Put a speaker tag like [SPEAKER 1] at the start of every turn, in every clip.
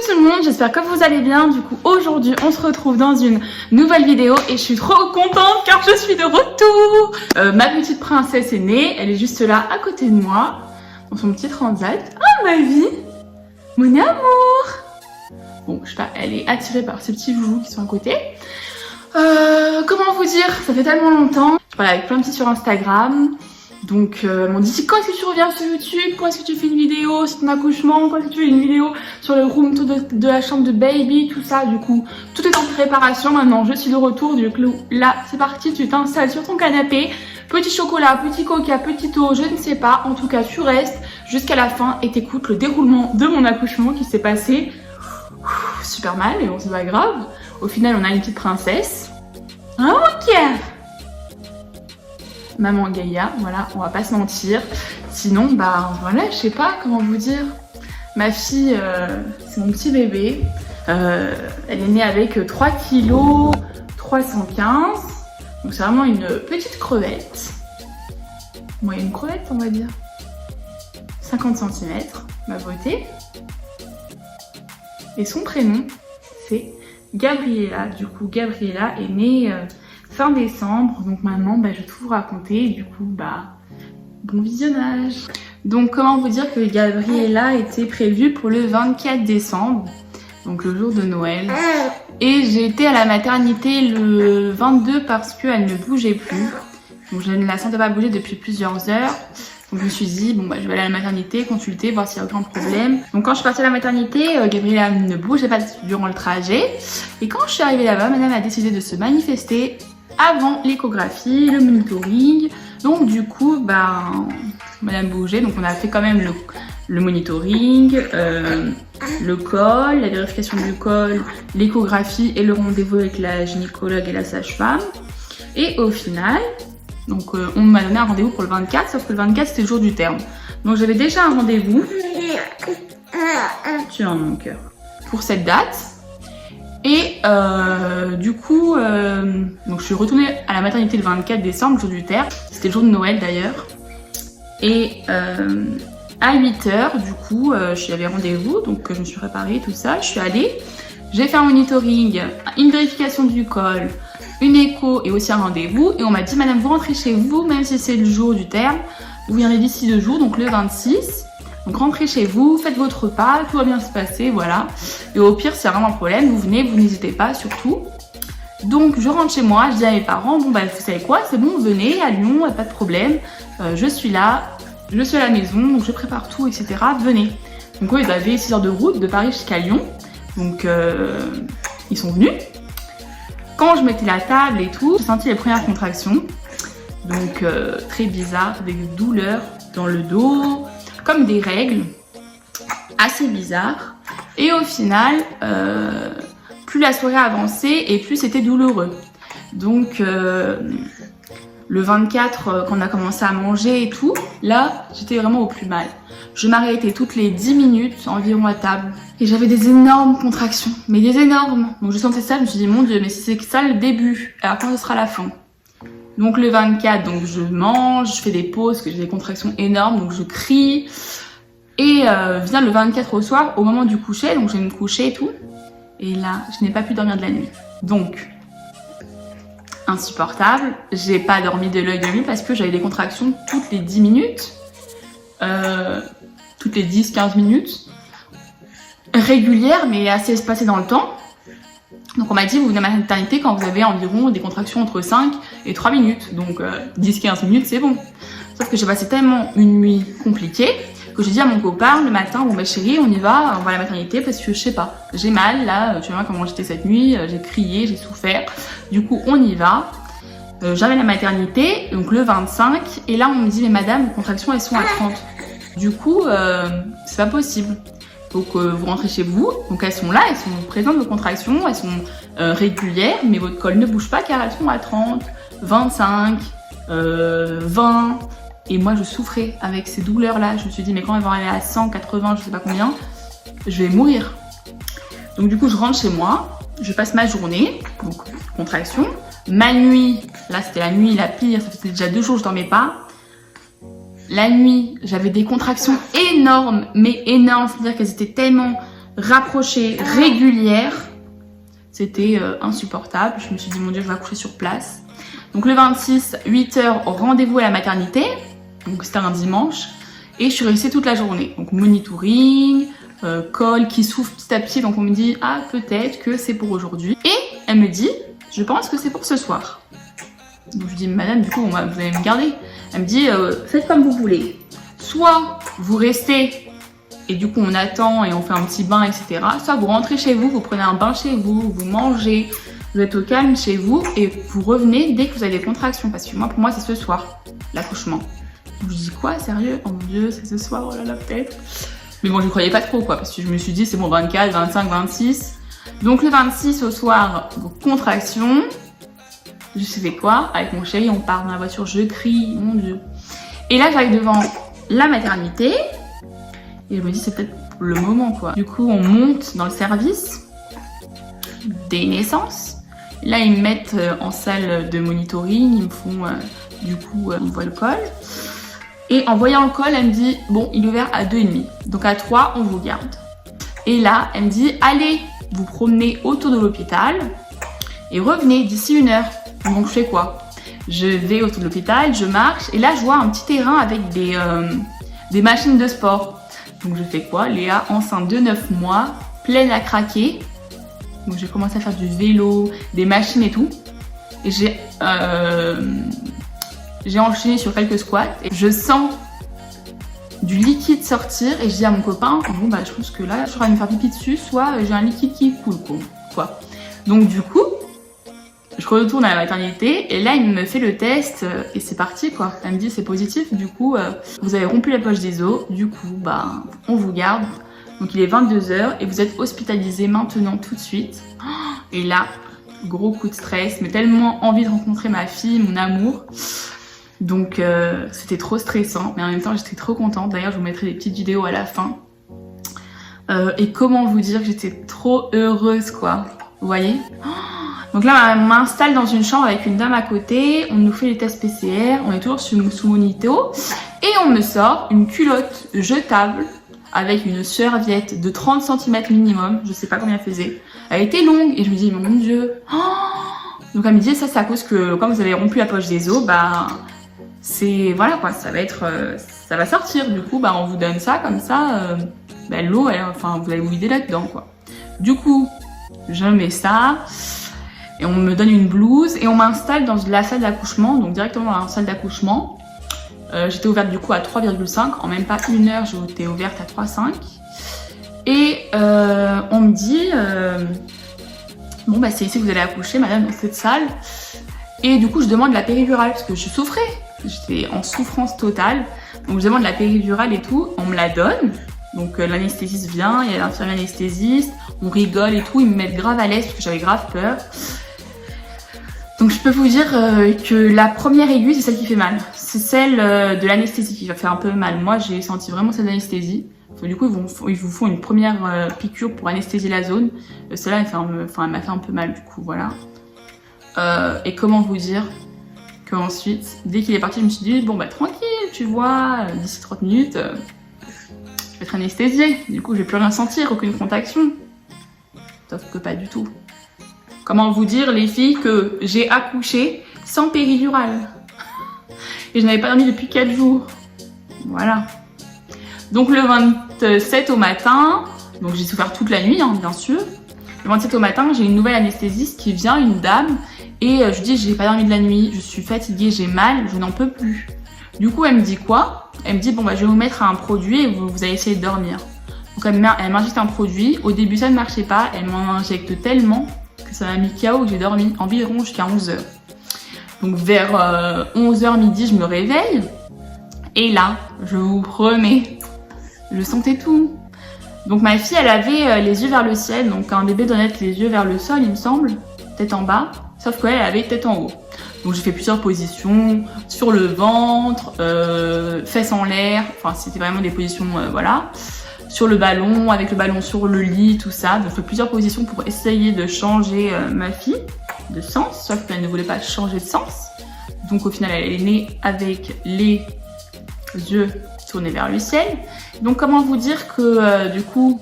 [SPEAKER 1] tout le monde, j'espère que vous allez bien. Du coup aujourd'hui on se retrouve dans une nouvelle vidéo et je suis trop contente car je suis de retour. Ma petite princesse est née, elle est juste là à côté de moi dans son petit transat. Oh ma vie, mon amour. Bon je sais pas, elle est attirée par ces petits joujoux qui sont à côté. Comment vous dire, ça fait tellement longtemps. Je parle avec plein de petits sur Instagram. Donc ils m'ont dit quand est-ce que tu reviens sur YouTube, quand est-ce que tu fais une vidéo sur ton accouchement, quand est-ce que tu fais une vidéo sur le room tour de la chambre de baby, tout ça. Du coup tout est en préparation maintenant, je suis de retour. Du coup là c'est parti, tu t'installes sur ton canapé, petit chocolat, petit coca, petit eau, je ne sais pas, en tout cas tu restes jusqu'à la fin et t'écoutes le déroulement de mon accouchement qui s'est passé super mal, et bon c'est pas grave, au final on a une petite princesse. Ah ok. Maman Gaïa, voilà, on va pas se mentir. Sinon, bah voilà, je sais pas comment vous dire. Ma fille, c'est mon petit bébé. Elle est née avec 3 kg 315. Donc c'est vraiment une petite crevette. Moyenne crevette, on va dire. 50 cm, ma beauté. Et son prénom, c'est Gabriella. Du coup, Gabriella est née fin décembre, donc maintenant bah, je vais tout vous raconter, du coup bah bon visionnage. Donc comment vous dire que Gabriella était prévue pour le 24 décembre, donc le jour de Noël, et j'ai été à la maternité le 22 parce qu'elle ne bougeait plus, donc je ne la sentais pas bouger depuis plusieurs heures. Donc je me suis dit, bon bah je vais aller à la maternité, consulter, voir s'il y a aucun problème. Donc quand je suis partie à la maternité, Gabriella ne bougeait pas durant le trajet, et quand je suis arrivée là-bas, madame a décidé de se manifester avant l'échographie, le monitoring. Donc du coup, bah, madame bougeait, donc on a fait quand même le monitoring, le col, la vérification du col, l'échographie et le rendez-vous avec la gynécologue et la sage-femme. Et au final, donc on m'a donné un rendez-vous pour le 24, sauf que le 24 c'était le jour du terme. Donc j'avais déjà un rendez-vous, tu es en mon cœur, pour cette date. Et du coup, donc je suis retournée à la maternité le 24 décembre, le jour du terme. C'était le jour de Noël d'ailleurs. Et à 8h, du coup, j'avais rendez-vous, donc je me suis préparée, tout ça. Je suis allée, j'ai fait un monitoring, une vérification du col, une écho et aussi un rendez-vous. Et on m'a dit, madame, vous rentrez chez vous, même si c'est le jour du terme. Vous viendrez d'ici 2 jours, donc le 26. Donc rentrez chez vous, faites votre repas, tout va bien se passer, voilà. Et au pire, s'il y a vraiment un problème, vous venez, vous n'hésitez pas, surtout. Donc je rentre chez moi, je dis à mes parents, bon bah vous savez quoi, c'est bon, venez à Lyon, pas de problème. Je suis là, je suis à la maison, donc je prépare tout, etc. Venez. Donc eux, ils avaient 6 heures de route de Paris jusqu'à Lyon. Donc ils sont venus. Quand je mettais la table et tout, j'ai senti les premières contractions. Donc très bizarre, des douleurs dans le dos, comme des règles, assez bizarres. Et au final, plus la soirée avançait et plus c'était douloureux. Donc le 24, quand on a commencé à manger et tout, là j'étais vraiment au plus mal. Je m'arrêtais toutes les 10 minutes environ à table. Et j'avais des énormes contractions, mais des énormes. Donc je sentais ça, je me suis dit mon Dieu, mais c'est ça le début, alors quand ce sera la fin? Donc le 24, donc je mange, je fais des pauses, parce que j'ai des contractions énormes, donc je crie. Et vient le 24 au soir, au moment du coucher, donc je vais me coucher et tout. Et là, je n'ai pas pu dormir de la nuit. Donc, insupportable. J'ai pas dormi de l'œil de nuit parce que j'avais des contractions toutes les 10 minutes. Toutes les 10-15 minutes. Régulières, mais assez espacées dans le temps. Donc on m'a dit, vous venez à la maternité quand vous avez environ des contractions entre 5 et 3 minutes. Donc 10-15 minutes, c'est bon. Sauf que j'ai passé tellement une nuit compliquée que j'ai dit à mon copain le matin, bon bah chérie, on y va, on va à la maternité parce que je sais pas, j'ai mal là, tu vois comment j'étais cette nuit, j'ai crié, j'ai souffert. Du coup on y va. J'avais la maternité, donc le 25, et là on me dit, mais madame, vos contractions elles sont à 30. Du coup, c'est pas possible. Donc vous rentrez chez vous, donc elles sont là, elles sont présentes vos contractions, elles sont régulières, mais votre col ne bouge pas car elles sont à 30, 25, 20. Et moi je souffrais avec ces douleurs là, je me suis dit mais quand elles vont arriver à 100, 80, je sais pas combien, je vais mourir. Donc du coup je rentre chez moi, je passe ma journée, donc contraction. Ma nuit, là c'était la nuit la pire, ça faisait déjà 2 jours que je dormais pas. La nuit, j'avais des contractions énormes, mais énormes, c'est-à-dire qu'elles étaient tellement rapprochée, régulière. C'était insupportable. Je me suis dit, mon Dieu, je vais accoucher sur place. Donc le 26, 8h, rendez-vous à la maternité. Donc c'était un dimanche. Et je suis restée toute la journée. Donc monitoring, col qui s'ouvre petit à petit. Donc on me dit, ah peut-être que c'est pour aujourd'hui. Et elle me dit, je pense que c'est pour ce soir. Donc je dis, madame, du coup, vous allez me garder. Elle me dit, faites comme vous voulez. Soit vous restez et du coup on attend et on fait un petit bain, etc. Soit vous rentrez chez vous, vous prenez un bain chez vous, vous mangez, vous êtes au calme chez vous et vous revenez dès que vous avez des contractions. Parce que moi, pour moi, c'est ce soir, l'accouchement. Donc je dis quoi, sérieux? Oh mon Dieu, c'est ce soir, oh là là, peut-être. Mais bon, je ne croyais pas trop, quoi, parce que je me suis dit, c'est bon, 24, 25, 26. Donc le 26 au soir, contraction. Je sais quoi, avec mon chéri, on part dans la voiture, je crie, mon Dieu. Et là, j'arrive devant la maternité et je me dis, c'est peut-être le moment, quoi. Du coup, on monte dans le service des naissances. Là, ils me mettent en salle de monitoring, ils me font, du coup, ils me voient le col. Et en voyant le col, elle me dit, bon, il est ouvert à 2,5. Donc à 3, on vous garde. Et là, elle me dit, allez vous promener autour de l'hôpital et revenez d'ici 1 heure. Donc je fais quoi? Je vais autour de l'hôpital, je marche et là je vois un petit terrain avec des machines de sport. Donc je fais quoi? Léa, enceinte de 9 mois, pleine à craquer. Donc j'ai commencé à faire du vélo, des machines et tout. Et j'ai enchaîné sur quelques squats. Et je sens du liquide sortir et je dis à mon copain, bon bah je pense que là je vais me faire pipi dessus, soit j'ai un liquide qui coule, quoi. Donc du coup, je retourne à la maternité et là il me fait le test et c'est parti, quoi. Elle me dit c'est positif, du coup vous avez rompu la poche des os, du coup bah on vous garde. Donc il est 22h et vous êtes hospitalisé maintenant tout de suite. Et là, gros coup de stress, mais tellement envie de rencontrer ma fille, mon amour. Donc c'était trop stressant, mais en même temps j'étais trop contente. D'ailleurs je vous mettrai des petites vidéos à la fin. Et comment vous dire que j'étais trop heureuse, quoi. Vous voyez? Donc là on m'installe dans une chambre avec une dame à côté, on nous fait les tests PCR, on est toujours sous monito. Et on me sort une culotte jetable avec une serviette de 30 cm minimum, je sais pas combien elle faisait. Elle était longue et je me dis mon Dieu. Donc elle me dit ça c'est à cause que comme vous avez rompu la poche des os, bah c'est voilà quoi, ça va sortir. Du coup bah on vous donne ça comme ça, bah, l'eau, enfin vous allez vous vider là-dedans, quoi. Du coup je mets ça et on me donne une blouse et on m'installe dans la salle d'accouchement, donc directement dans la salle d'accouchement. J'étais ouverte du coup à 3,5, en même pas 1 heure j'étais ouverte à 3,5. Et on me dit bon bah c'est ici que vous allez accoucher madame, dans cette salle. Et du coup je demande la péridurale parce que je souffrais, j'étais en souffrance totale. Donc je demande la péridurale et tout, on me la donne. Donc l'anesthésiste vient, il y a l'infirmier anesthésiste, on rigole et tout, ils me mettent grave à l'aise parce que j'avais grave peur. Donc je peux vous dire que la première aiguille c'est celle qui fait mal, c'est celle de l'anesthésie qui va faire un peu mal. Moi j'ai senti vraiment celle d'anesthésie. Du coup ils vous font une première piqûre pour anesthésier la zone. Celle-là elle m'a fait un peu mal, du coup voilà. Et comment vous dire qu'ensuite dès qu'il est parti je me suis dit bon bah tranquille, tu vois, d'ici 30 minutes je vais être anesthésiée. Du coup je vais plus rien sentir, aucune contraction. Sauf que pas du tout. Comment vous dire les filles que j'ai accouché sans péridurale. Et je n'avais pas dormi depuis 4 jours. Voilà. Donc le 27 au matin, donc j'ai souffert toute la nuit, hein, bien sûr. Le 27 au matin, j'ai une nouvelle anesthésiste qui vient, une dame, et je dis j'ai pas dormi de la nuit, je suis fatiguée, j'ai mal, je n'en peux plus. Du coup elle me dit quoi? Elle me dit bon bah je vais vous mettre un produit et vous allez essayer de dormir. Donc elle m'injecte un produit, au début ça ne marchait pas, elle m'en injecte tellement que ça m'a mis KO, que j'ai dormi environ jusqu'à 11h. Donc vers 11h midi, je me réveille. Et là, je vous promets, je sentais tout. Donc ma fille, elle avait les yeux vers le ciel. Donc un bébé doit être les yeux vers le sol, il me semble. Tête en bas. Sauf qu'elle avait tête en haut. Donc j'ai fait plusieurs positions. Sur le ventre, fesses en l'air. Enfin, c'était vraiment des positions, voilà. Sur le ballon, avec le ballon sur le lit, tout ça. Donc, je fais plusieurs positions pour essayer de changer ma fille de sens, sauf qu'elle ne voulait pas changer de sens. Donc, au final, elle est née avec les yeux tournés vers le ciel. Donc, comment vous dire que, du coup,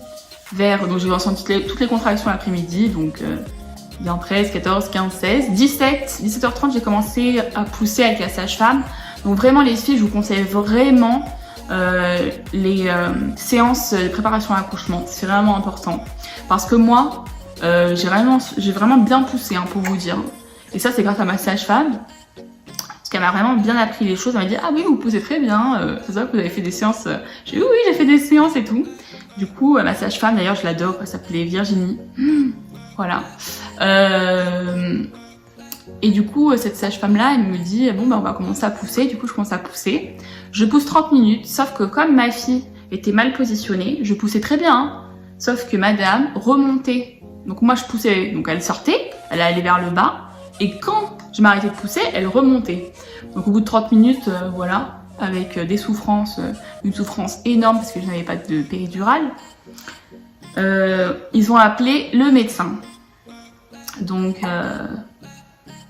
[SPEAKER 1] donc j'ai ressenti toutes les contractions l'après-midi, donc bien 13, 14, 15, 16, 17h30 j'ai commencé à pousser avec la sage-femme. Donc vraiment les filles, je vous conseille vraiment les séances de préparation à l'accouchement, c'est vraiment important. Parce que moi, j'ai vraiment bien poussé hein, pour vous dire. Et ça c'est grâce à ma sage-femme. Parce qu'elle m'a vraiment bien appris les choses. Elle m'a dit ah oui vous poussez très bien, c'est ça que vous avez fait des séances. J'ai dit oui j'ai fait des séances et tout. Du coup ma sage-femme d'ailleurs je l'adore, elle s'appelait Virginie. Voilà. Et du coup cette sage-femme là elle me dit bon on va commencer à pousser. Du coup je commence à pousser. Je pousse 30 minutes, sauf que comme ma fille était mal positionnée, je poussais très bien. Hein, sauf que madame remontait. Donc moi je poussais, donc elle sortait, elle allait vers le bas. Et quand je m'arrêtais de pousser, elle remontait. Donc au bout de 30 minutes, voilà, avec des souffrances, une souffrance énorme parce que je n'avais pas de péridurale, ils ont appelé le médecin. Donc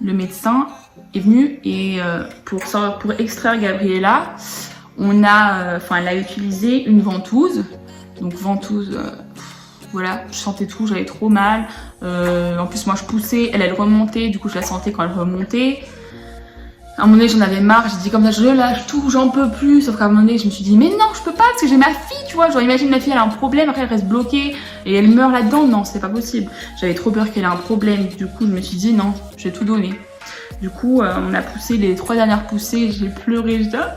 [SPEAKER 1] le médecin est venu et pour extraire Gabriella, elle a utilisé une ventouse. Donc ventouse, voilà, je sentais tout, j'avais trop mal. En plus moi je poussais, elle remontait, du coup je la sentais quand elle remontait. À un moment donné j'en avais marre, j'ai dit comme ça je lâche tout, j'en peux plus. Sauf qu'à un moment donné je me suis dit mais non je peux pas parce que j'ai ma fille, tu vois. Genre imagine ma fille elle a un problème, après elle reste bloquée et elle meurt là-dedans, non c'est pas possible. J'avais trop peur qu'elle ait un problème, du coup je me suis dit non, je vais tout donner. Du coup on a poussé les 3 dernières poussées, j'ai pleuré, j'étais ah.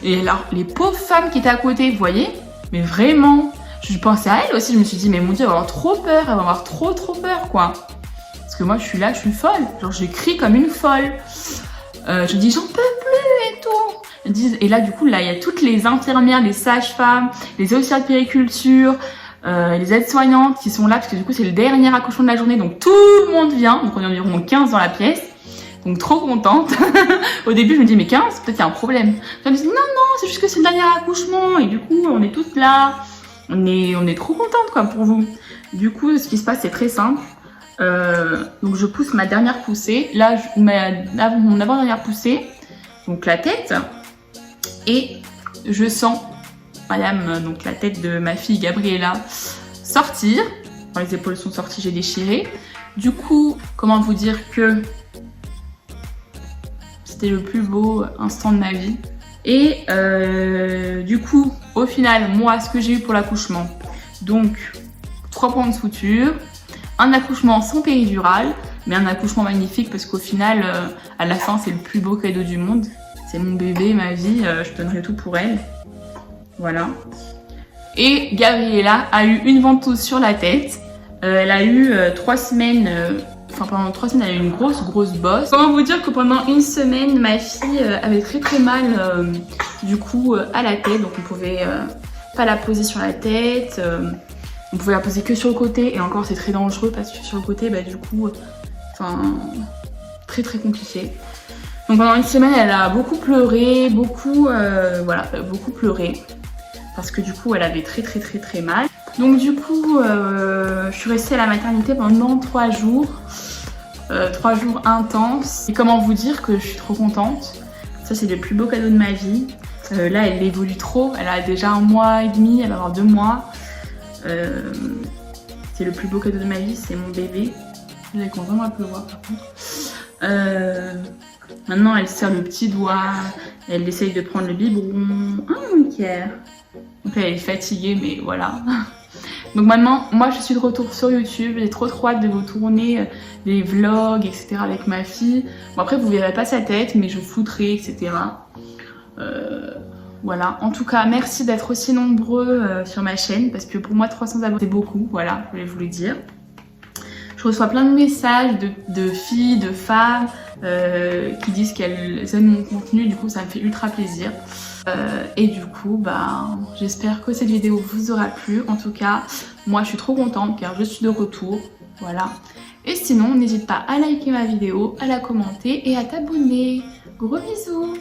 [SPEAKER 1] Et alors les pauvres femmes qui étaient à côté, vous voyez, mais vraiment, je pensais à elle aussi, je me suis dit mais mon dieu elle va avoir trop peur, elle va avoir trop peur quoi. Parce que moi je suis là, je suis folle, genre je crie comme une folle. Je dis j'en peux plus et tout. Et là du coup là il y a toutes les infirmières, les sages-femmes, les auxiliaires de puériculture, les aides-soignantes qui sont là parce que du coup c'est le dernier accouchement de la journée, donc tout le monde vient, donc on est environ 15 dans la pièce. Donc trop contente. Au début je me dis mais 15, peut-être qu'il y a un problème. Je me dis non c'est juste que c'est le dernier accouchement et du coup on est toutes là. On est trop contente quoi pour vous. Du coup ce qui se passe c'est très simple. Donc je pousse ma dernière poussée. Là mon avant-dernière poussée, donc la tête. Et je sens madame, donc la tête de ma fille Gabriella sortir. Quand les épaules sont sorties, j'ai déchiré. Du coup, comment vous dire que c'était le plus beau instant de ma vie. Et du coup, au final, moi, ce que j'ai eu pour l'accouchement, donc 3 points de suture, un accouchement sans péridurale, mais un accouchement magnifique parce qu'au final, à la fin, c'est le plus beau cadeau du monde. C'est mon bébé, ma vie, je donnerai tout pour elle. Voilà. Et Gabriella a eu une ventouse sur la tête. Elle a eu 3 semaines... pendant 3 semaines, elle a eu une grosse bosse. Comment vous dire que pendant une semaine, ma fille avait très mal du coup à la tête. Donc on pouvait pas la poser sur la tête. On pouvait la poser que sur le côté. Et encore c'est très dangereux parce que sur le côté, bah du coup, très compliqué. Donc pendant une semaine, elle a beaucoup pleuré, beaucoup pleuré. Parce que du coup, elle avait très mal. Donc du coup, je suis restée à la maternité pendant 3 jours. 3 jours intenses. Et comment vous dire que je suis trop contente. Ça, c'est le plus beau cadeau de ma vie. Là, elle évolue trop. Elle a déjà 1 mois et demi, elle va avoir 2 mois. C'est le plus beau cadeau de ma vie, c'est mon bébé. Vous allez vraiment un peu le voir par contre. Maintenant, elle serre le petit doigt. Elle essaye de prendre le biberon. Ah, mon cœur. Donc là, elle est fatiguée, mais voilà. Donc maintenant, moi je suis de retour sur YouTube, j'ai trop hâte de vous tourner des vlogs, etc. avec ma fille. Bon après vous verrez pas sa tête, mais je flouterai, etc. Voilà, en tout cas merci d'être aussi nombreux sur ma chaîne, parce que pour moi 300 abonnés c'est beaucoup, voilà, je voulais vous le dire. Je reçois plein de messages de filles, de femmes qui disent qu'elles aiment mon contenu, du coup ça me fait ultra plaisir. Et du coup, bah, j'espère que cette vidéo vous aura plu. En tout cas, moi je suis trop contente car je suis de retour. Voilà. Et sinon, n'hésite pas à liker ma vidéo, à la commenter et à t'abonner. Gros bisous!